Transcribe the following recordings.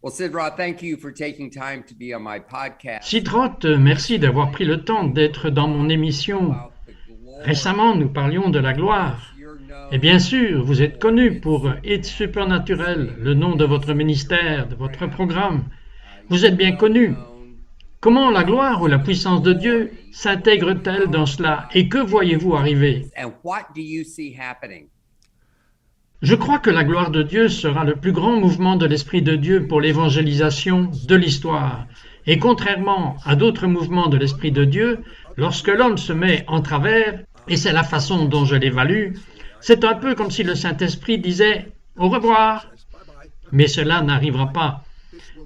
Well, Sidra, thank you for taking time to be on my podcast. Sidroth, merci d'avoir pris le temps d'être dans mon émission. About the glory. Récemment, nous parlions de la gloire. Et bien sûr, vous êtes connu pour It's Supernatural, le nom de votre ministère, de votre programme. Vous êtes bien connu. Comment la gloire ou la puissance de Dieu s'intègre-t-elle dans cela et que voyez-vous arriver? And what do you see happening? Je crois que la gloire de Dieu sera le plus grand mouvement de l'Esprit de Dieu pour l'évangélisation de l'histoire. Et contrairement à d'autres mouvements de l'Esprit de Dieu, lorsque l'homme se met en travers, et c'est la façon dont je l'évalue, c'est un peu comme si le Saint-Esprit disait « au revoir ». Mais cela n'arrivera pas.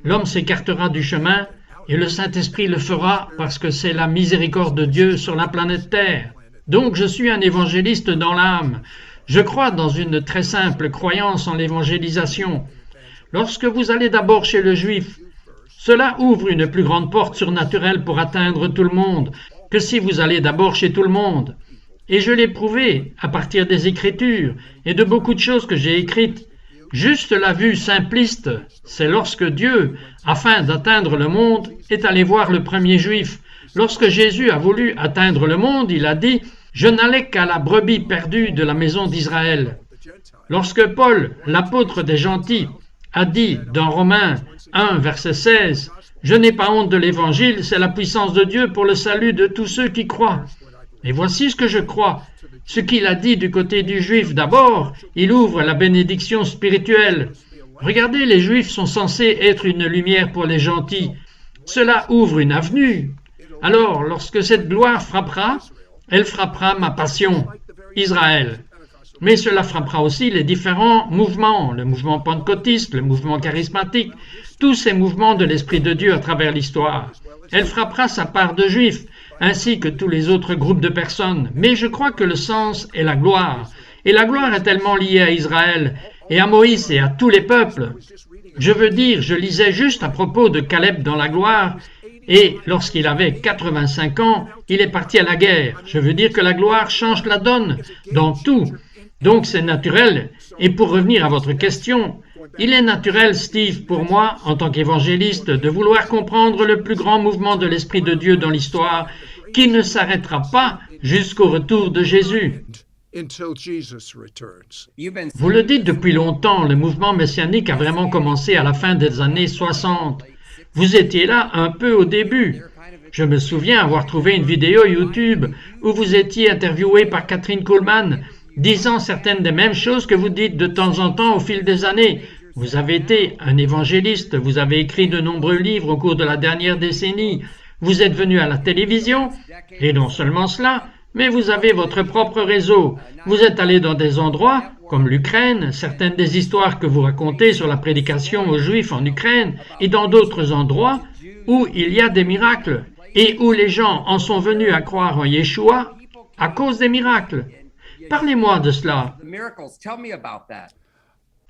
L'homme s'écartera du chemin et le Saint-Esprit le fera parce que c'est la miséricorde de Dieu sur la planète Terre. Donc je suis un évangéliste dans l'âme. Je crois dans une très simple croyance en l'évangélisation. Lorsque vous allez d'abord chez le Juif, cela ouvre une plus grande porte surnaturelle pour atteindre tout le monde que si vous allez d'abord chez tout le monde. Et je l'ai prouvé à partir des Écritures et de beaucoup de choses que j'ai écrites. Juste la vue simpliste, c'est lorsque Dieu, afin d'atteindre le monde, est allé voir le premier Juif. Lorsque Jésus a voulu atteindre le monde, il a dit « Je n'allais qu'à la brebis perdue de la maison d'Israël ». Lorsque Paul, l'apôtre des gentils, a dit dans Romains 1, verset 16 « Je n'ai pas honte de l'Évangile, c'est la puissance de Dieu pour le salut de tous ceux qui croient ». Et voici ce que je crois. Ce qu'il a dit du côté du Juif, d'abord, il ouvre la bénédiction spirituelle. Regardez, les Juifs sont censés être une lumière pour les gentils. Cela ouvre une avenue. Alors, lorsque cette gloire frappera, elle frappera ma passion, Israël. Mais cela frappera aussi les différents mouvements, le mouvement pentecôtiste, le mouvement charismatique, tous ces mouvements de l'Esprit de Dieu à travers l'histoire. Elle frappera sa part de Juifs, ainsi que tous les autres groupes de personnes. Mais je crois que le sens est la gloire. Et la gloire est tellement liée à Israël, et à Moïse et à tous les peuples. Je veux dire, je lisais juste à propos de Caleb dans la gloire, et lorsqu'il avait 85 ans, il est parti à la guerre. Je veux dire que la gloire change la donne dans tout. Donc c'est naturel. Et pour revenir à votre question, il est naturel, Steve, pour moi, en tant qu'évangéliste, de vouloir comprendre le plus grand mouvement de l'Esprit de Dieu dans l'histoire, qui ne s'arrêtera pas jusqu'au retour de Jésus. Vous le dites depuis longtemps, le mouvement messianique a vraiment commencé à la fin des années 60. Vous étiez là un peu au début. Je me souviens avoir trouvé une vidéo YouTube où vous étiez interviewé par Kathryn Kuhlman, disant certaines des mêmes choses que vous dites de temps en temps au fil des années. Vous avez été un évangéliste, vous avez écrit de nombreux livres au cours de la dernière décennie, vous êtes venu à la télévision, et non seulement cela, mais vous avez votre propre réseau. Vous êtes allé dans des endroits, comme l'Ukraine, certaines des histoires que vous racontez sur la prédication aux Juifs en Ukraine, et dans d'autres endroits où il y a des miracles, et où les gens en sont venus à croire en Yeshua à cause des miracles. Parlez-moi de cela.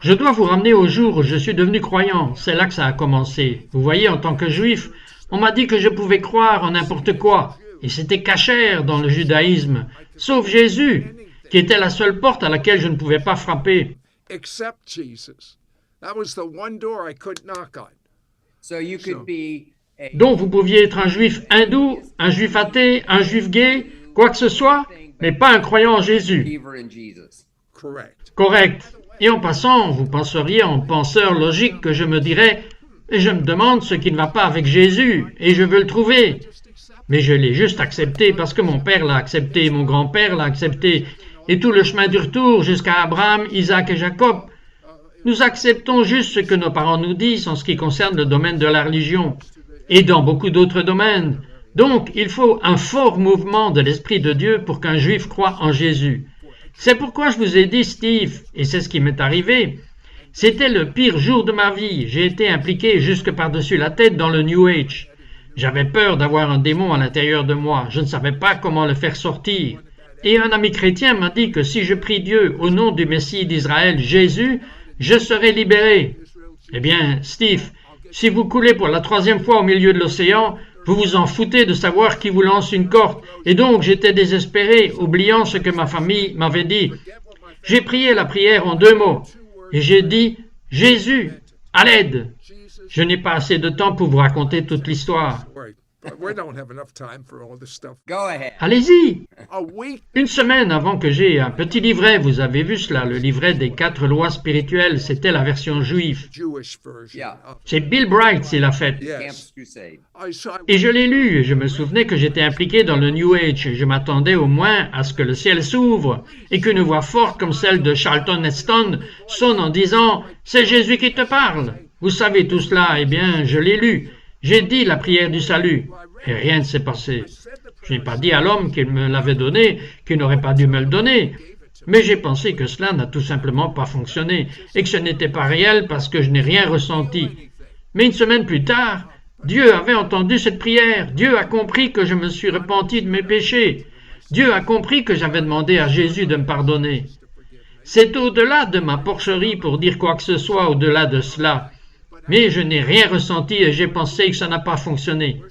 Je dois vous ramener au jour où je suis devenu croyant. C'est là que ça a commencé. Vous voyez, en tant que juif, on m'a dit que je pouvais croire en n'importe quoi. Et c'était cachère dans le judaïsme, sauf Jésus, qui était la seule porte à laquelle je ne pouvais pas frapper. Donc vous pouviez être un juif hindou, un juif athée, un juif gay, quoi que ce soit, mais pas un croyant en Jésus. Correct. Et en passant, vous penseriez en penseur logique que je me dirais « Je me demande ce qui ne va pas avec Jésus, et je veux le trouver. » Mais je l'ai juste accepté parce que mon père l'a accepté, mon grand-père l'a accepté, et tout le chemin du retour jusqu'à Abraham, Isaac et Jacob. Nous acceptons juste ce que nos parents nous disent en ce qui concerne le domaine de la religion, et dans beaucoup d'autres domaines. Donc, il faut un fort mouvement de l'Esprit de Dieu pour qu'un juif croie en Jésus. C'est pourquoi je vous ai dit, Steve, et c'est ce qui m'est arrivé. C'était le pire jour de ma vie. J'ai été impliqué jusque par-dessus la tête dans le New Age. J'avais peur d'avoir un démon à l'intérieur de moi. Je ne savais pas comment le faire sortir. Et un ami chrétien m'a dit que si je prie Dieu au nom du Messie d'Israël, Jésus, je serai libéré. Eh bien, Steve, si vous coulez pour la 3e fois au milieu de l'océan, vous vous en foutez de savoir qui vous lance une corde. Et donc, j'étais désespéré, oubliant ce que ma famille m'avait dit. J'ai prié la prière en 2 mots. Et j'ai dit, Jésus, à l'aide. Je n'ai pas assez de temps pour vous raconter toute l'histoire. Go ahead. Allez-y! Une semaine avant que j'aie un petit livret, vous avez vu cela, le livret des 4 lois spirituelles, c'était la version juive. Yeah. C'est Bill Bright qui l'a fait. Campus Crusade. Et je l'ai lu, et je me souvenais que j'étais impliqué dans le New Age, et je m'attendais au moins à ce que le ciel s'ouvre, et qu'une voix forte comme celle de Charlton Heston sonne en disant « C'est Jésus qui te parle !» Vous savez tout cela, eh bien, je l'ai lu. J'ai dit la prière du salut, et rien ne s'est passé. Je n'ai pas dit à l'homme qu'il me l'avait donné, qu'il n'aurait pas dû me le donner, mais j'ai pensé que cela n'a tout simplement pas fonctionné, et que ce n'était pas réel parce que je n'ai rien ressenti. Mais une semaine plus tard, Dieu avait entendu cette prière, Dieu a compris que je me suis repenti de mes péchés, Dieu a compris que j'avais demandé à Jésus de me pardonner. C'est au-delà de ma porcherie pour dire quoi que ce soit au-delà de cela. Mais je n'ai rien ressenti et j'ai pensé que ça n'a pas fonctionné.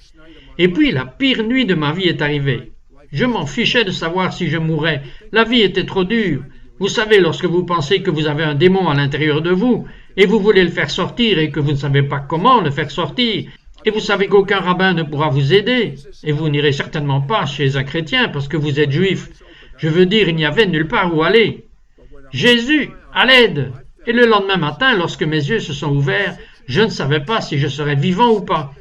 Et puis la pire nuit de ma vie est arrivée. Je m'en fichais de savoir si je mourrais. La vie était trop dure. Vous savez, lorsque vous pensez que vous avez un démon à l'intérieur de vous, et vous voulez le faire sortir et que vous ne savez pas comment le faire sortir, et vous savez qu'aucun rabbin ne pourra vous aider, et vous n'irez certainement pas chez un chrétien parce que vous êtes juif. Je veux dire, il n'y avait nulle part où aller. Jésus, à l'aide! Et le lendemain matin, lorsque mes yeux se sont ouverts, je ne savais pas si je serais vivant ou pas.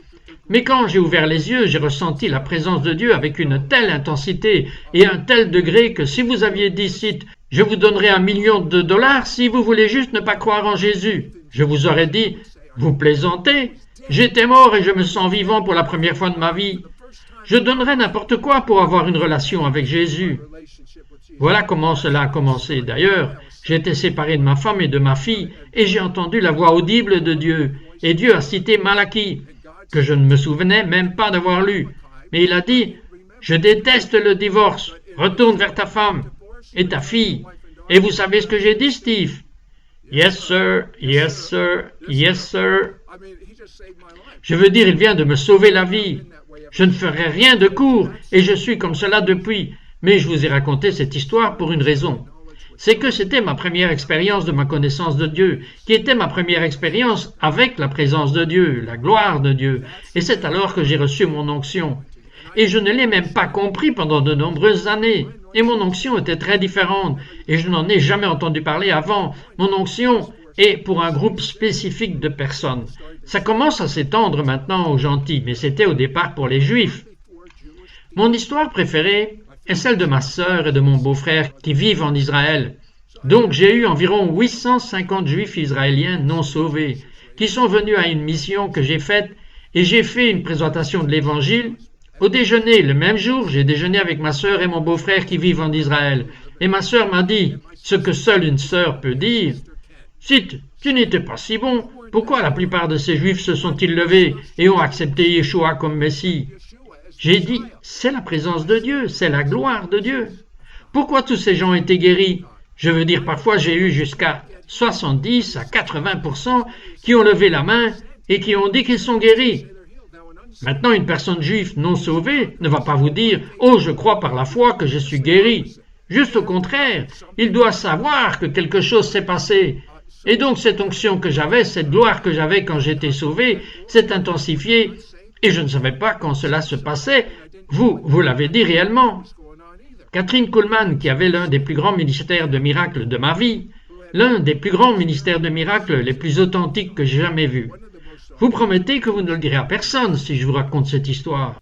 Mais quand j'ai ouvert les yeux, j'ai ressenti la présence de Dieu avec une telle intensité et un tel degré que si vous aviez dit, cite, « Je vous donnerai $1 million si vous voulez juste ne pas croire en Jésus », je vous aurais dit, « Vous plaisantez ? J'étais mort et je me sens vivant pour la première fois de ma vie. Je donnerais n'importe quoi pour avoir une relation avec Jésus. » Voilà comment cela a commencé. D'ailleurs, j'étais séparé de ma femme et de ma fille et j'ai entendu la voix audible de Dieu. Et Dieu a cité Malachie, que je ne me souvenais même pas d'avoir lu. Mais il a dit, « Je déteste le divorce. Retourne vers ta femme et ta fille. » Et vous savez ce que j'ai dit, Steve? « Yes, sir. Yes, sir. Yes, sir. » Je veux dire, il vient de me sauver la vie. Je ne ferai rien de court et je suis comme cela depuis. Mais je vous ai raconté cette histoire pour une raison. C'est que c'était ma première expérience de ma connaissance de Dieu, qui était ma première expérience avec la présence de Dieu, la gloire de Dieu. Et c'est alors que j'ai reçu mon onction. Et je ne l'ai même pas compris pendant de nombreuses années. Et mon onction était très différente. Et je n'en ai jamais entendu parler avant. Mon onction est pour un groupe spécifique de personnes. Ça commence à s'étendre maintenant aux gentils, mais c'était au départ pour les Juifs. Mon histoire préférée est celle de ma sœur et de mon beau-frère qui vivent en Israël. Donc j'ai eu environ 850 Juifs israéliens non sauvés qui sont venus à une mission que j'ai faite et j'ai fait une présentation de l'Évangile. Au déjeuner, le même jour, j'ai déjeuné avec ma sœur et mon beau-frère qui vivent en Israël. Et ma sœur m'a dit ce que seule une sœur peut dire. « Cite, tu n'étais pas si bon. Pourquoi la plupart de ces Juifs se sont-ils levés et ont accepté Yeshua comme Messie ?» J'ai dit, c'est la présence de Dieu, c'est la gloire de Dieu. Pourquoi tous ces gens ont été guéris? Je veux dire, parfois j'ai eu jusqu'à 70 à 80% qui ont levé la main et qui ont dit qu'ils sont guéris. Maintenant, une personne juive non sauvée ne va pas vous dire « Oh, je crois par la foi que je suis guéri ». Juste au contraire, il doit savoir que quelque chose s'est passé. Et donc cette onction que j'avais, cette gloire que j'avais quand j'étais sauvé, s'est intensifiée. Et je ne savais pas quand cela se passait. Vous l'avez dit réellement. Catherine Kuhlman, qui avait l'un des plus grands ministères de miracles de ma vie, l'un des plus grands ministères de miracles les plus authentiques que j'ai jamais vus. Vous promettez que vous ne le direz à personne si je vous raconte cette histoire.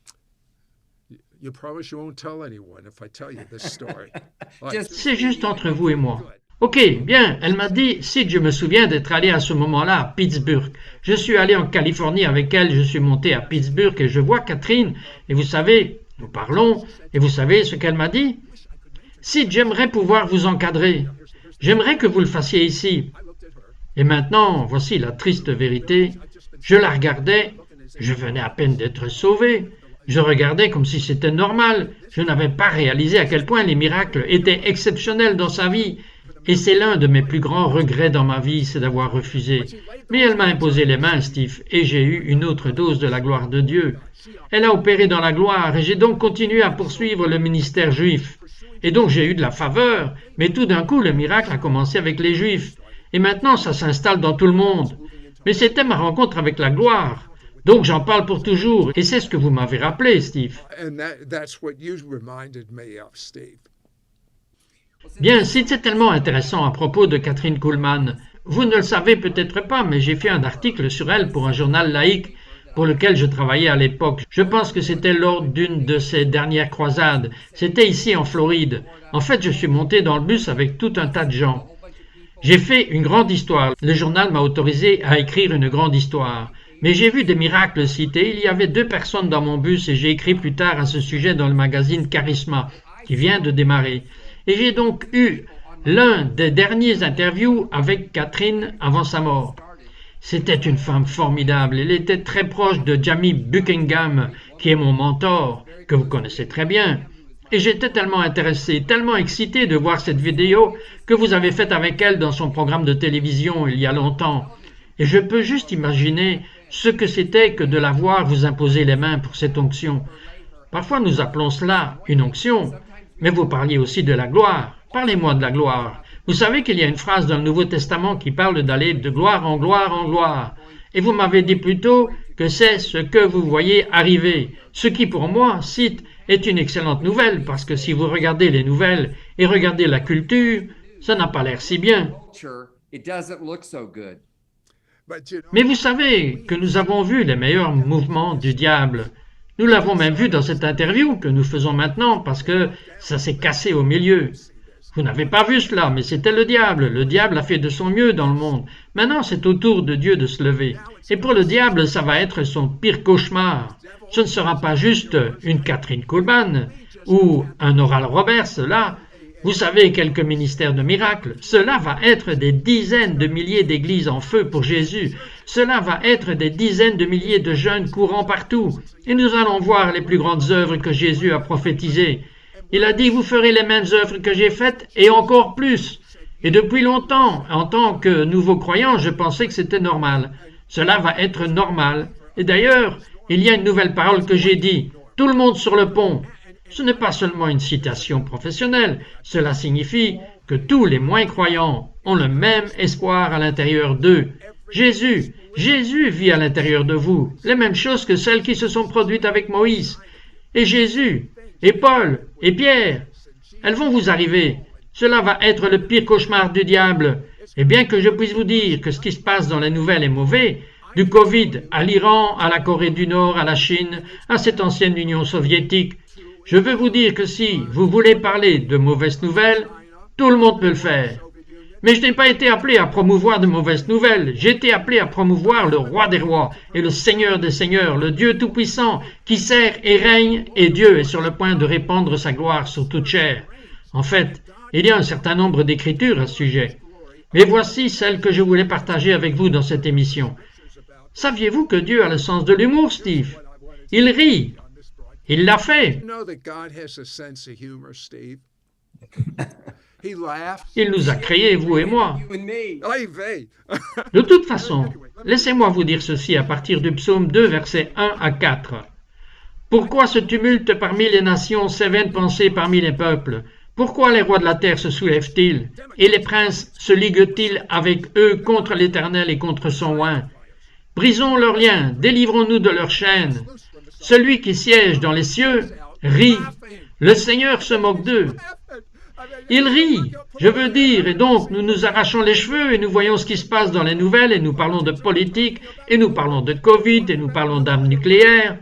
C'est juste entre vous et moi. Ok, bien, elle m'a dit, si je me souviens d'être allé à ce moment-là à Pittsburgh. Je suis allé en Californie avec elle, je suis monté à Pittsburgh et je vois Catherine, et vous savez, nous parlons, et vous savez ce qu'elle m'a dit? Si j'aimerais pouvoir vous encadrer, j'aimerais que vous le fassiez ici. Et maintenant, voici la triste vérité, je la regardais, je venais à peine d'être sauvé, je regardais comme si c'était normal, je n'avais pas réalisé à quel point les miracles étaient exceptionnels dans sa vie. Et c'est l'un de mes plus grands regrets dans ma vie, c'est d'avoir refusé. Mais elle m'a imposé les mains, Steve, et j'ai eu une autre dose de la gloire de Dieu. Elle a opéré dans la gloire, et j'ai donc continué à poursuivre le ministère juif. Et donc j'ai eu de la faveur, mais tout d'un coup, le miracle a commencé avec les Juifs. Et maintenant, ça s'installe dans tout le monde. Mais c'était ma rencontre avec la gloire. Donc j'en parle pour toujours, et c'est ce que vous m'avez rappelé, Steve. Bien, si c'est tellement intéressant à propos de Kathryn Kuhlman, vous ne le savez peut-être pas, mais j'ai fait un article sur elle pour un journal laïque pour lequel je travaillais à l'époque. Je pense que c'était lors d'une de ses dernières croisades. C'était ici en Floride. En fait, je suis monté dans le bus avec tout un tas de gens. J'ai fait une grande histoire. Le journal m'a autorisé à écrire une grande histoire. Mais j'ai vu des miracles cités. Il y avait 2 personnes dans mon bus et j'ai écrit plus tard à ce sujet dans le magazine Charisma, qui vient de démarrer. Et j'ai donc eu l'un des derniers interviews avec Kathryn avant sa mort. C'était une femme formidable. Elle était très proche de Jamie Buckingham, qui est mon mentor, que vous connaissez très bien. Et j'étais tellement intéressé, tellement excité de voir cette vidéo que vous avez faite avec elle dans son programme de télévision il y a longtemps. Et je peux juste imaginer ce que c'était que de la voir vous imposer les mains pour cette onction. Parfois nous appelons cela une onction, mais vous parliez aussi de la gloire. Parlez-moi de la gloire. Vous savez qu'il y a une phrase dans le Nouveau Testament qui parle d'aller de gloire en gloire en gloire. Et vous m'avez dit plutôt que c'est ce que vous voyez arriver. Ce qui pour moi, cite, est une excellente nouvelle, parce que si vous regardez les nouvelles et regardez la culture, ça n'a pas l'air si bien. Mais vous savez que nous avons vu les meilleurs mouvements du diable. Nous l'avons même vu dans cette interview que nous faisons maintenant parce que ça s'est cassé au milieu. Vous n'avez pas vu cela, mais c'était le diable. Le diable a fait de son mieux dans le monde. Maintenant, c'est au tour de Dieu de se lever. Et pour le diable, ça va être son pire cauchemar. Ce ne sera pas juste une Kathryn Kuhlman ou un Oral Roberts, cela. Vous savez, quelques ministères de miracles. Cela va être des dizaines de milliers d'églises en feu pour Jésus. Cela va être des dizaines de milliers de jeunes courant partout. Et nous allons voir les plus grandes œuvres que Jésus a prophétisées. Il a dit, vous ferez les mêmes œuvres que j'ai faites et encore plus. Et depuis longtemps, en tant que nouveau croyant, je pensais que c'était normal. Cela va être normal. Et d'ailleurs, il y a une nouvelle parole que j'ai dit. Tout le monde sur le pont. Ce n'est pas seulement une citation professionnelle. Cela signifie que tous les moins croyants ont le même espoir à l'intérieur d'eux. Jésus vit à l'intérieur de vous. Les mêmes choses que celles qui se sont produites avec Moïse. Et Jésus, et Paul, et Pierre, elles vont vous arriver. Cela va être le pire cauchemar du diable. Et bien que je puisse vous dire que ce qui se passe dans les nouvelles est mauvais, du Covid à l'Iran, à la Corée du Nord, à la Chine, à cette ancienne Union soviétique, je veux vous dire que si vous voulez parler de mauvaises nouvelles, tout le monde peut le faire. Mais je n'ai pas été appelé à promouvoir de mauvaises nouvelles. J'ai été appelé à promouvoir le roi des rois et le seigneur des seigneurs, le Dieu tout-puissant qui sert et règne, et Dieu est sur le point de répandre sa gloire sur toute chair. En fait, il y a un certain nombre d'écritures à ce sujet. Mais voici celles que je voulais partager avec vous dans cette émission. Saviez-vous que Dieu a le sens de l'humour, Steve? Il rit. Il l'a fait. Il nous a créés, vous et moi. De toute façon, laissez-moi vous dire ceci à partir du psaume 2, versets 1 à 4. Pourquoi ce tumulte parmi les nations, ces vaines pensées parmi les peuples? Pourquoi les rois de la terre se soulèvent-ils, et les princes se liguent-ils avec eux contre l'Éternel et contre son oint? Brisons leurs liens, délivrons-nous de leurs chaînes. Celui qui siège dans les cieux rit. Le Seigneur se moque d'eux. Il rit, je veux dire, et donc nous nous arrachons les cheveux et nous voyons ce qui se passe dans les nouvelles et nous parlons de politique et nous parlons de Covid et nous parlons d'armes nucléaires.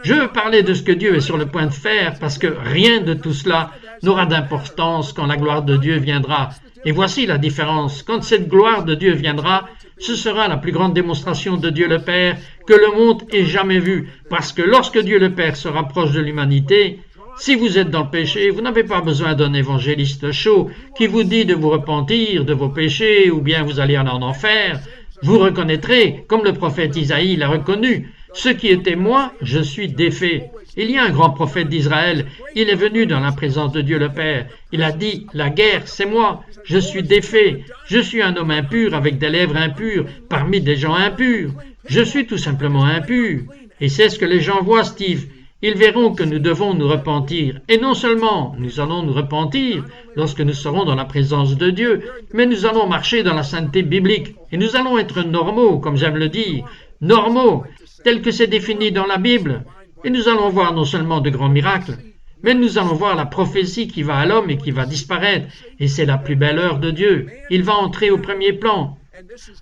Je veux parler de ce que Dieu est sur le point de faire parce que rien de tout cela n'aura d'importance quand la gloire de Dieu viendra. Et voici la différence. Quand cette gloire de Dieu viendra, ce sera la plus grande démonstration de Dieu le Père que le monde ait jamais vue. Parce que lorsque Dieu le Père se rapproche de l'humanité, si vous êtes dans le péché, vous n'avez pas besoin d'un évangéliste chaud qui vous dit de vous repentir de vos péchés ou bien vous allez en enfer. Vous reconnaîtrez, comme le prophète Isaïe l'a reconnu, ce qui était moi, je suis défait. Il y a un grand prophète d'Israël, il est venu dans la présence de Dieu le Père. Il a dit, la guerre, c'est moi, je suis défait, je suis un homme impur avec des lèvres impures, parmi des gens impurs. Je suis tout simplement impur. Et c'est ce que les gens voient, Steve. ils verront que nous devons nous repentir. Et non seulement nous allons nous repentir lorsque nous serons dans la présence de Dieu, mais nous allons marcher dans la sainteté biblique. Et nous allons être normaux, comme j'aime le dire, normaux, tels que c'est défini dans la Bible. Et nous allons voir non seulement de grands miracles, mais nous allons voir la prophétie qui va à l'homme et qui va disparaître. Et c'est la plus belle heure de Dieu. Il va entrer au premier plan.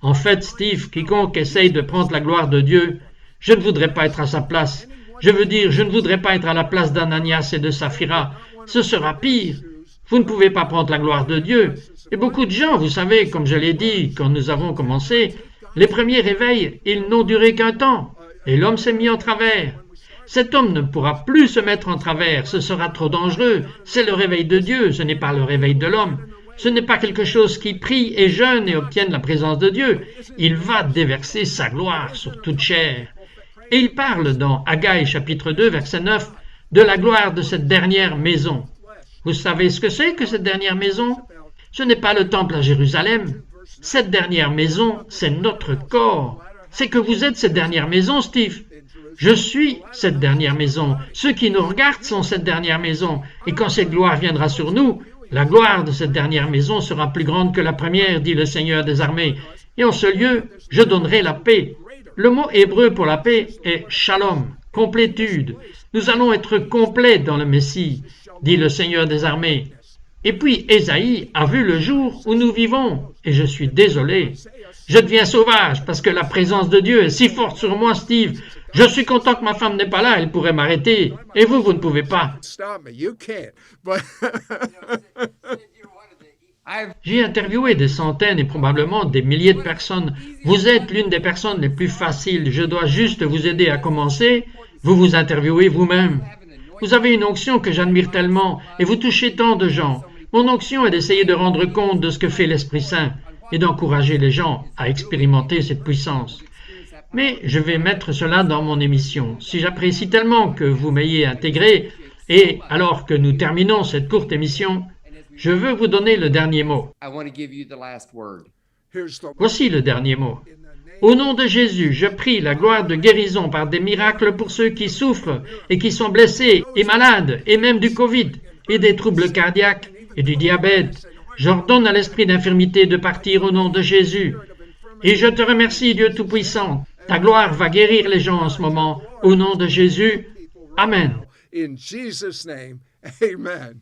En fait, Steve, quiconque essaye de prendre la gloire de Dieu, je ne voudrais pas être à sa place. Je veux dire, je ne voudrais pas être à la place d'Ananias et de Saphira. Ce sera pire. Vous ne pouvez pas prendre la gloire de Dieu. Et beaucoup de gens, vous savez, comme je l'ai dit quand nous avons commencé, les premiers réveils, ils n'ont duré qu'un temps. Et l'homme s'est mis en travers. Cet homme ne pourra plus se mettre en travers. Ce sera trop dangereux. C'est le réveil de Dieu, ce n'est pas le réveil de l'homme. Ce n'est pas quelque chose qui prie et jeûne et obtienne la présence de Dieu. Il va déverser sa gloire sur toute chair. Et il parle dans Haggai chapitre 2, verset 9, de la gloire de cette dernière maison. Vous savez ce que c'est que cette dernière maison? Ce n'est pas le temple à Jérusalem. Cette dernière maison, c'est notre corps. C'est que vous êtes cette dernière maison, Steve. Je suis cette dernière maison. Ceux qui nous regardent sont cette dernière maison. Et quand cette gloire viendra sur nous, la gloire de cette dernière maison sera plus grande que la première, dit le Seigneur des armées. Et en ce lieu, je donnerai la paix. Le mot hébreu pour la paix est shalom, complétude. Nous allons être complets dans le Messie, dit le Seigneur des armées. Et puis Ésaïe a vu le jour où nous vivons, et je suis désolé. Je deviens sauvage parce que la présence de Dieu est si forte sur moi, Steve. Je suis content que ma femme n'est pas là, elle pourrait m'arrêter. Et vous ne pouvez pas. J'ai interviewé des centaines et probablement des milliers de personnes. Vous êtes l'une des personnes les plus faciles. Je dois juste vous aider à commencer. Vous vous interviewez vous-même. Vous avez une onction que j'admire tellement et vous touchez tant de gens. Mon onction est d'essayer de rendre compte de ce que fait l'Esprit Saint et d'encourager les gens à expérimenter cette puissance. Mais je vais mettre cela dans mon émission. Si j'apprécie tellement que vous m'ayez intégré, et alors que nous terminons cette courte émission, je veux vous donner le dernier mot. Voici le dernier mot. Au nom de Jésus, je prie la gloire de guérison par des miracles pour ceux qui souffrent et qui sont blessés et malades, et même du Covid, et des troubles cardiaques et du diabète. J'ordonne à l'esprit d'infirmité de partir au nom de Jésus. Et je te remercie, Dieu Tout-Puissant. Ta gloire va guérir les gens en ce moment. Au nom de Jésus, Amen. In Jesus' name, amen.